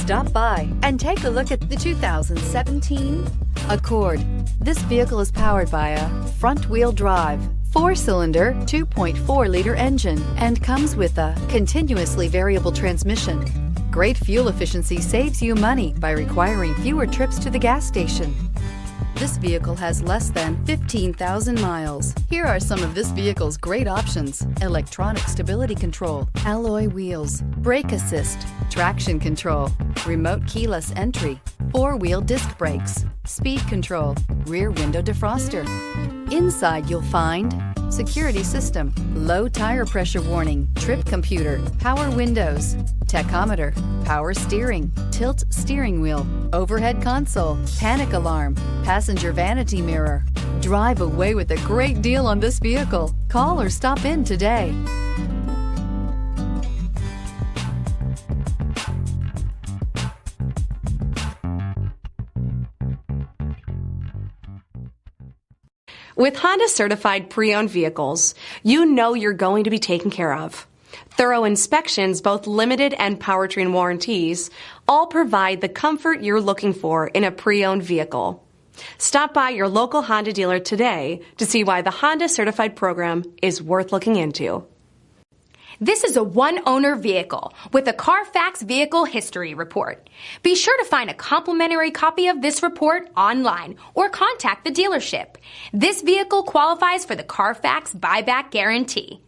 Stop by and take a look at the 2017 Accord. This vehicle is powered by a front-wheel drive, 4-cylinder, 2.4-liter engine and comes with a continuously variable transmission. Great fuel efficiency saves you money by requiring fewer trips to the gas station. This vehicle has less than 15,000 miles. Here are some of this vehicle's great options: electronic stability control, alloy wheels, brake assist, traction control, remote keyless entry, 4-wheel disc brakes, speed control, rear window defroster. Inside you'll find security system, low tire pressure warning, trip computer, power windows, tachometer, power steering, tilt steering wheel, overhead console, panic alarm, passenger vanity mirror. Drive away with a great deal on this vehicle. Call or stop in today. With Honda certified pre-owned vehicles, you know you're going to be taken care of. Thorough inspections, both limited and powertrain warranties, all provide the comfort you're looking for in a pre-owned vehicle. Stop by your local Honda dealer today to see why the Honda certified program is worth looking into. This is a one-owner vehicle with a Carfax Vehicle History Report. Be sure to find a complimentary copy of this report online or contact the dealership. This vehicle qualifies for the Carfax Buyback Guarantee.